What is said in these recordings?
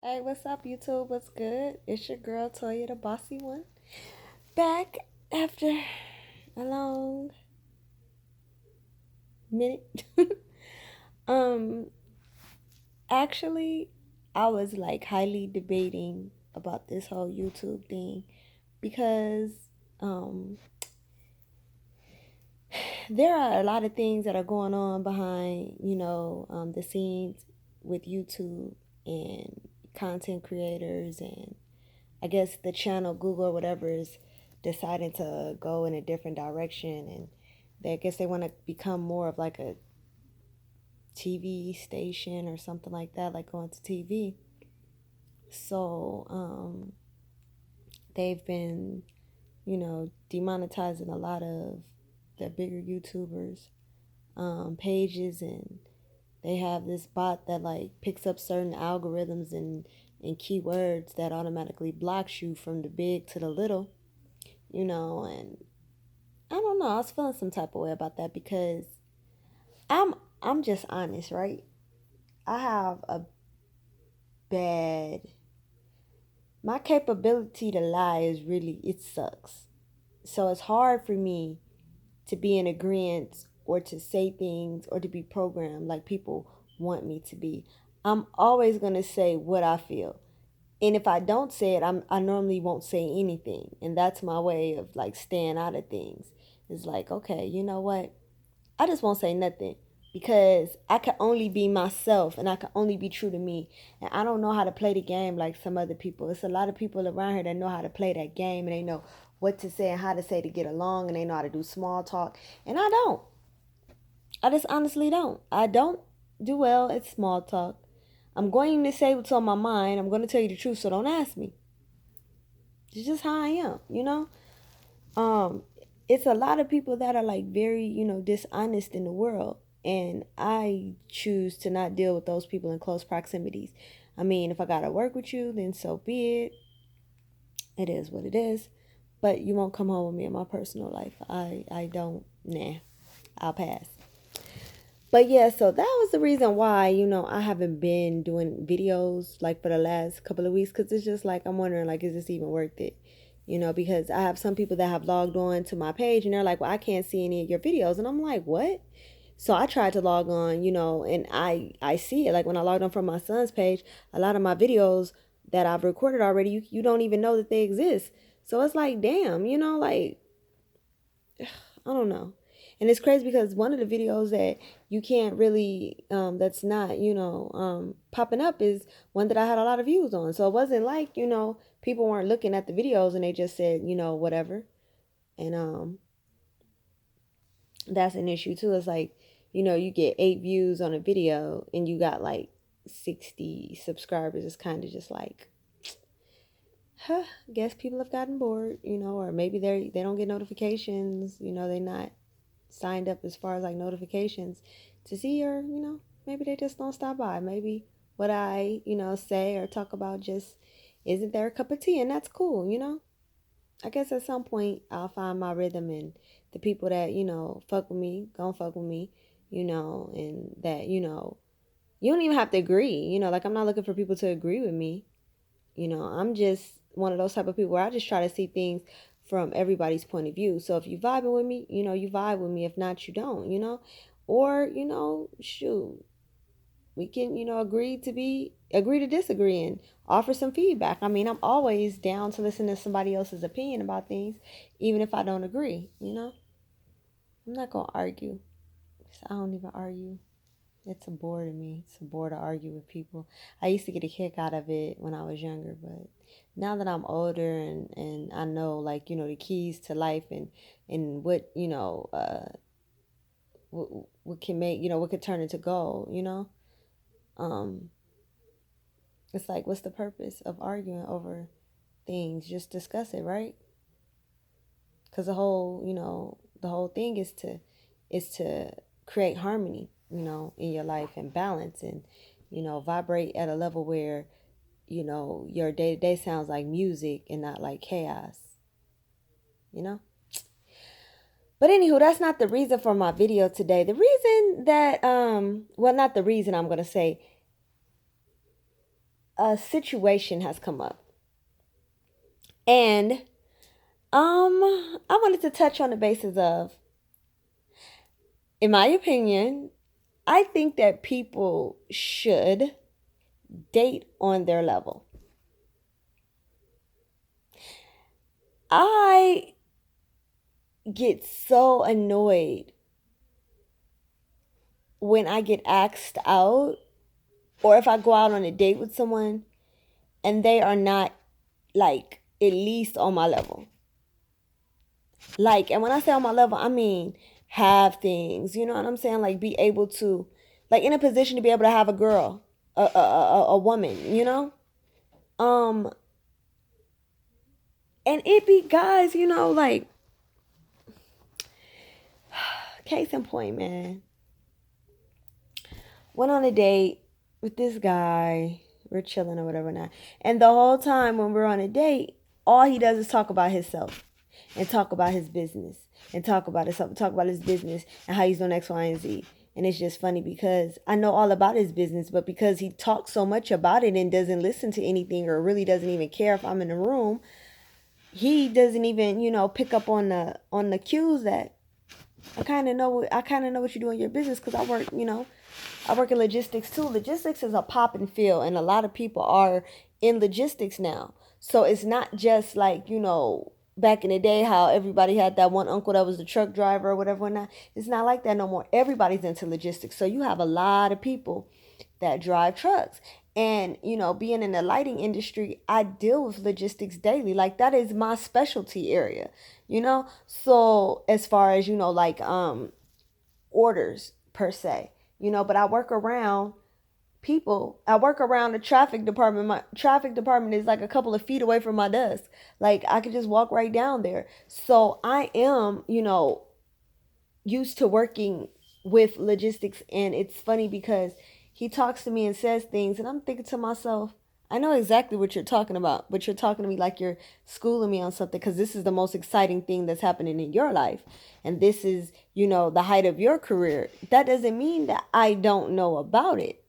Hey, what's up, YouTube? What's good? It's your girl Toya, the bossy one, back after a long minute. um, actually, I was like highly debating about this whole YouTube thing because um, there are a lot of things that are going on behind, the scenes with YouTube and content creators and I guess the channel Google or whatever is deciding to go in a different direction, and I guess they want to become more of like a TV station or something like that, like going to TV. So they've been, demonetizing a lot of the bigger YouTubers pages, and they have this bot that like picks up certain algorithms and keywords that automatically blocks you from the big to the little, and I don't know. I was feeling some type of way about that because I'm I'm just honest, right? I have a bad my capability to lie is really it sucks. So it's hard for me to be in agreement or to say things or to be programmed like people want me to be. I'm always gonna say what I feel. And if I don't say it, I normally won't say anything. And that's my way of like staying out of things. It's like, okay, you know what? I just won't say nothing because I can only be myself and I can only be true to me. And I don't know how to play the game like some other people. It's a lot of people around here that know how to play that game and they know what to say and how to say to get along and they know how to do small talk. And I don't. I just honestly don't. I don't do well at small talk. I'm going to say what's on my mind. I'm going to tell you the truth, so don't ask me. It's just how I am. um it's a lot of people that are like very dishonest in the world, and I choose to not deal with those people in close proximities. I mean, if I gotta work with you, then so be it. It is what it is, but you won't come home with me in my personal life. I don't. Nah, I'll pass. But yeah, so that was the reason why I haven't been doing videos like for the last couple of weeks, because it's just like I'm wondering, like, is this even worth it? Because I have some people that have logged on to my page and they're like, well, I can't see any of your videos. And I'm like, what? So I tried to log on, and I see it. Like when I logged on from my son's page, a lot of my videos that I've recorded already, you don't even know that they exist. So it's like, damn, like, I don't know. And it's crazy because one of the videos that you can't really, that's not, popping up is one that I had a lot of views on. So it wasn't like, people weren't looking at the videos and they just said, whatever. And that's an issue too. It's like, you get 8 views on a video and you got like 60 subscribers. It's kind of just like, huh, guess people have gotten bored, or maybe they don't get notifications, they're not signed up as far as like notifications to see, or maybe they just don't stop by. Maybe what I say or talk about just isn't their cup of tea, and that's cool. I guess at some point I'll find my rhythm, and the people that fuck with me gonna fuck with me, and that you don't even have to agree, like I'm not looking for people to agree with me. I'm just one of those type of people where I just try to see things from everybody's point of view. So if you vibing with me, you vibe with me. If not, you don't. Or, shoot, we can, agree to disagree and offer some feedback. I mean, I'm always down to listen to somebody else's opinion about things, even if I don't agree. I'm not gonna argue. I don't even argue. It's a bore to me. It's a bore to argue with people. I used to get a kick out of it when I was younger, but now that I'm older and I know, like, the keys to life, and what, what can make, what could turn into gold. Um it's like, what's the purpose of arguing over things? Just discuss it, right? Because the whole thing is to create harmony, in your life, and balance, and vibrate at a level where your day to day sounds like music and not like chaos, you know? But anywho, that's not the reason for my video today. The reason that, well, not the reason, I'm going to say, a situation has come up. And I wanted to touch on the basis of, in my opinion, I think that people should date on their level. I get so annoyed when I get asked out, or if I go out on a date with someone and they are not like at least on my level. Like, and when I say on my level, I mean have things, you know what I'm saying? Like, be able to, like, in a position to be able to have a girl, a woman, you know? Um, and it be guys, you know, like, case in point, man. Went on a date with this guy. We're chilling or whatever now. And the whole time when we're on a date, all he does is talk about himself and talk about his business and talk about his business and how he's doing X, Y, and Z. And it's just funny because I know all about his business, but because he talks so much about it and doesn't listen to anything or really doesn't even care if I'm in the room, he doesn't even, you know, pick up on the cues that I kind of know what you do in your business, because I work in logistics too. Logistics is a pop and feel, and a lot of people are in logistics now. So it's not just like, you know, back in the day how everybody had that one uncle that was the truck driver or whatever. Now it's not like that no more. Everybody's into logistics. So you have a lot of people that drive trucks. And, you know, being in the lighting industry, I deal with logistics daily. Like, that is my specialty area, you know? So as far as, you know, like orders per se, you know, but I work around people. I work around the traffic department. My traffic department is like a couple of feet away from my desk. Like, I could just walk right down there. So I am, you know, used to working with logistics. And it's funny because he talks to me and says things, and I'm thinking to myself, I know exactly what you're talking about, but you're talking to me like you're schooling me on something, because this is the most exciting thing that's happening in your life. And this is, you know, the height of your career. That doesn't mean that I don't know about it.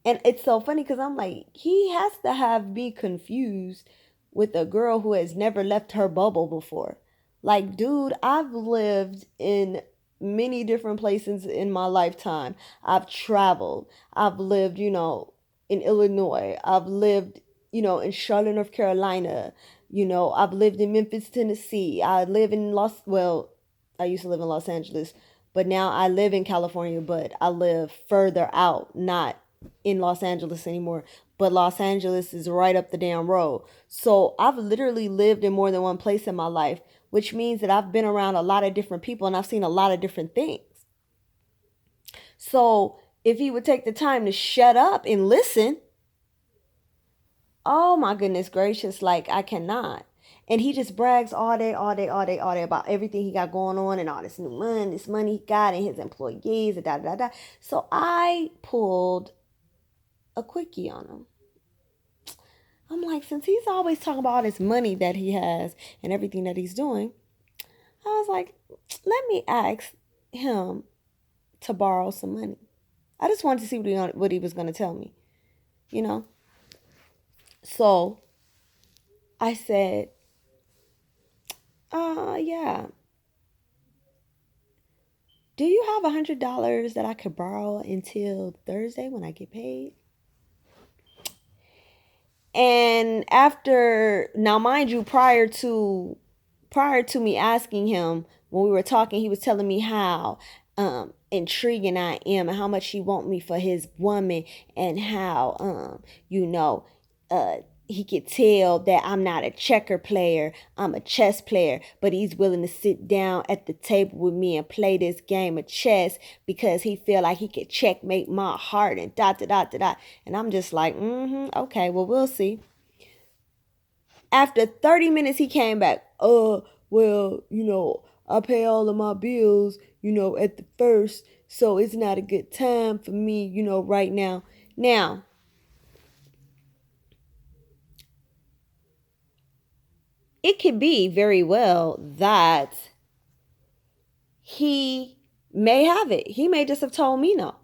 And it's so funny because I'm like, he has to have me confused with a girl who has never left her bubble before. Like, dude, I've lived in many different places in my lifetime. I've traveled. I've lived, you know, in Illinois. I've lived, you know, in Charlotte, North Carolina. You know, I've lived in Memphis, Tennessee. I live in I used to live in Los Angeles, but now I live in California, but I live further out, not in Los Angeles anymore. But Los Angeles is right up the damn road. So I've literally lived in more than one place in my life, which means that I've been around a lot of different people and I've seen a lot of different things. So if he would take the time to shut up and listen, oh my goodness gracious, like, I cannot. And he just brags all day, all day, all day, all day about everything he got going on and all this money he got and his employees and da da da. So I pulled a quickie on him. I'm like, since he's always talking about all this money that he has and everything that he's doing, I was like, let me ask him to borrow some money. I just wanted to see what he was going to tell me, you know? So I said, yeah. Do you have $100 that I could borrow until Thursday when I get paid? And after, now mind you, prior to me asking him, when we were talking, he was telling me how intriguing I am and how much he want me for his woman, and how you know, he could tell that I'm not a checker player, I'm a chess player, but he's willing to sit down at the table with me and play this game of chess because he feel like he could checkmate my heart and dot dot dot dot. And I'm just like, okay, well, we'll see. After 30 minutes, he came back. Well, you know, I pay all of my bills, you know, at the first, so it's not a good time for me, you know, right now. Now, it could be very well that he may have it. He may just have told me no.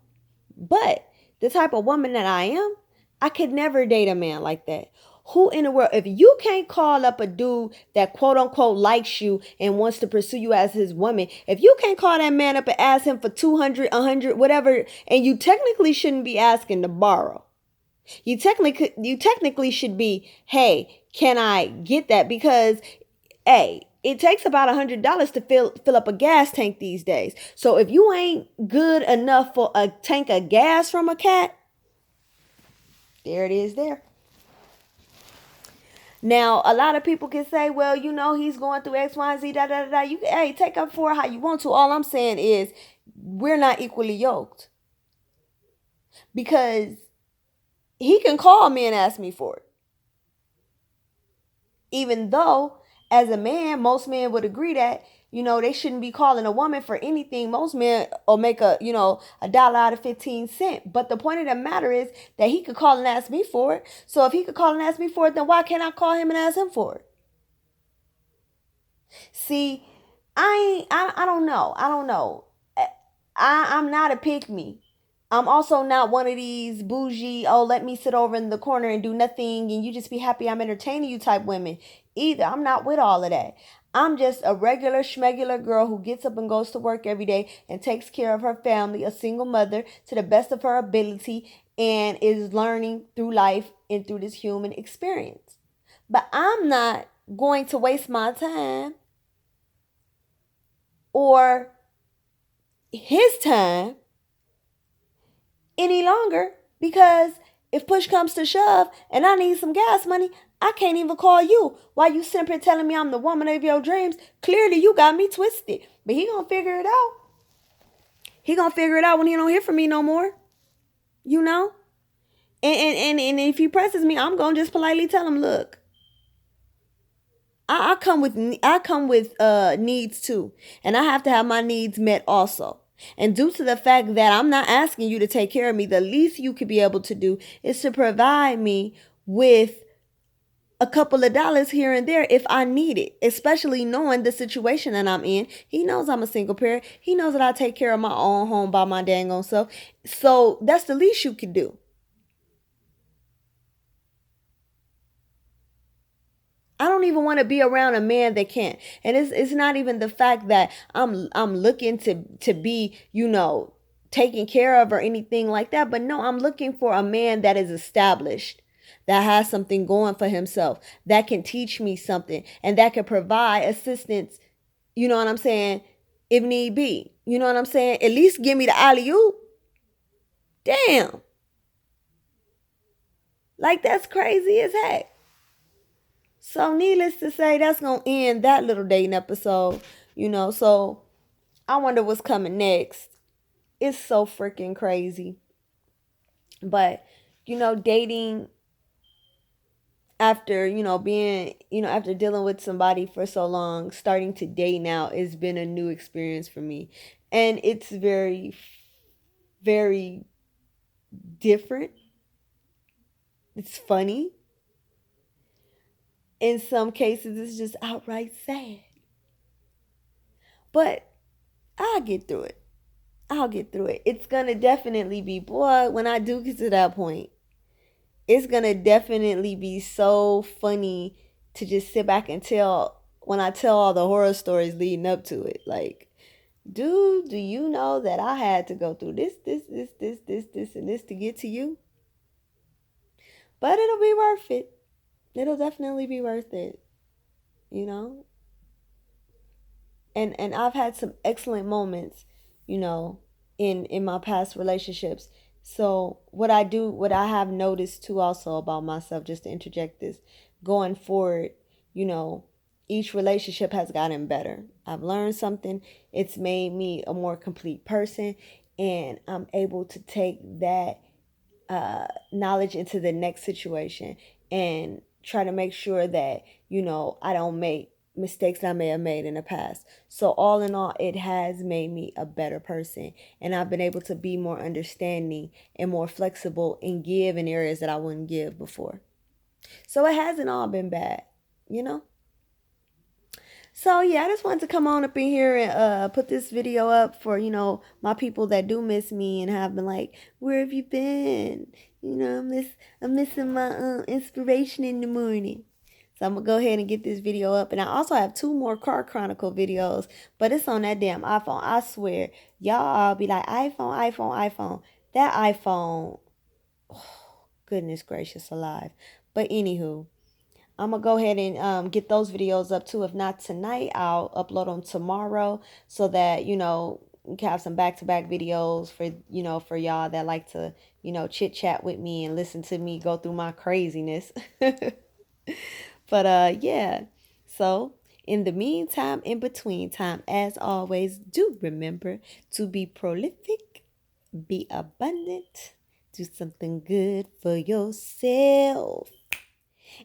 But the type of woman that I am, I could never date a man like that. Who in the world, if you can't call up a dude that quote unquote likes you and wants to pursue you as his woman, if you can't call that man up and ask him for 200, 100, whatever, and you technically shouldn't be asking to borrow. You technically should be, hey, can I get that? Because, hey, it takes about $100 to fill up a gas tank these days. So if you ain't good enough for a tank of gas from a cat, there it is there. Now, a lot of people can say, well, he's going through X, Y, and Z, da, da, da, da. Hey, take up for it how you want to. All I'm saying is we're not equally yoked. Because he can call me and ask me for it. Even though, as a man, most men would agree that, they shouldn't be calling a woman for anything. Most men will make a dollar out of 15 cents. But the point of the matter is that he could call and ask me for it. So if he could call and ask me for it, then why can't I call him and ask him for it? See, I don't know. I'm not a pick me. I'm also not one of these bougie, oh, let me sit over in the corner and do nothing and you just be happy I'm entertaining you type women either. I'm not with all of that. I'm just a regular schmegular girl who gets up and goes to work every day and takes care of her family, a single mother to the best of her ability, and is learning through life and through this human experience. But I'm not going to waste my time or his time any longer, because if push comes to shove and I need some gas money, I can't even call you. While you simply telling me I'm the woman of your dreams, clearly you got me twisted. But he gonna figure it out. He gonna figure it out when he don't hear from me no more. And if he presses me, I'm gonna just politely tell him, look, I come with needs too, and I have to have my needs met also. And due to the fact that I'm not asking you to take care of me, the least you could be able to do is to provide me with a couple of dollars here and there if I need it, especially knowing the situation that I'm in. He knows I'm a single parent. He knows that I take care of my own home by my dang own self. So that's the least you could do. I don't even want to be around a man that can't. And it's not even the fact that I'm looking to be, taken care of or anything like that. But no, I'm looking for a man that is established, that has something going for himself, that can teach me something, and that can provide assistance, you know what I'm saying, if need be. You know what I'm saying? At least give me the alley-oop. Damn. Like, that's crazy as heck. So needless to say, that's going to end that little dating episode, So I wonder what's coming next. It's so freaking crazy. But, dating after, being, after dealing with somebody for so long, starting to date now has been a new experience for me. And it's very, very different. It's funny. In some cases, it's just outright sad. But I'll get through it. It's going to definitely be, boy, when I do get to that point, it's going to definitely be so funny to just sit back and when I tell all the horror stories leading up to it. Like, dude, do you know that I had to go through this, and this to get to you? But it'll be worth it. It'll definitely be worth it, And I've had some excellent moments, in my past relationships. So what I have noticed too also about myself, just to interject this, going forward, each relationship has gotten better. I've learned something. It's made me a more complete person, and I'm able to take that knowledge into the next situation and try to make sure that, I don't make mistakes that I may have made in the past. So all in all, it has made me a better person. And I've been able to be more understanding and more flexible and give in areas that I wouldn't give before. So it hasn't all been bad, So yeah, I just wanted to come on up in here and put this video up for, my people that do miss me and have been like, where have you been? You know, I'm missing my inspiration in the morning. So I'm gonna go ahead and get this video up. And I also have 2 more Car Chronicle videos, but it's on that damn iPhone. I swear. Y'all all be like, iPhone. That iPhone, oh, goodness gracious alive. But anywho, I'm gonna go ahead and get those videos up too. If not tonight, I'll upload them tomorrow so that, we can have some back-to-back videos for, for y'all that like to, chit chat with me and listen to me go through my craziness. But yeah. So in the meantime, in between time, as always, do remember to be prolific, be abundant, do something good for yourself,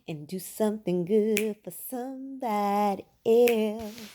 and do something good for somebody else.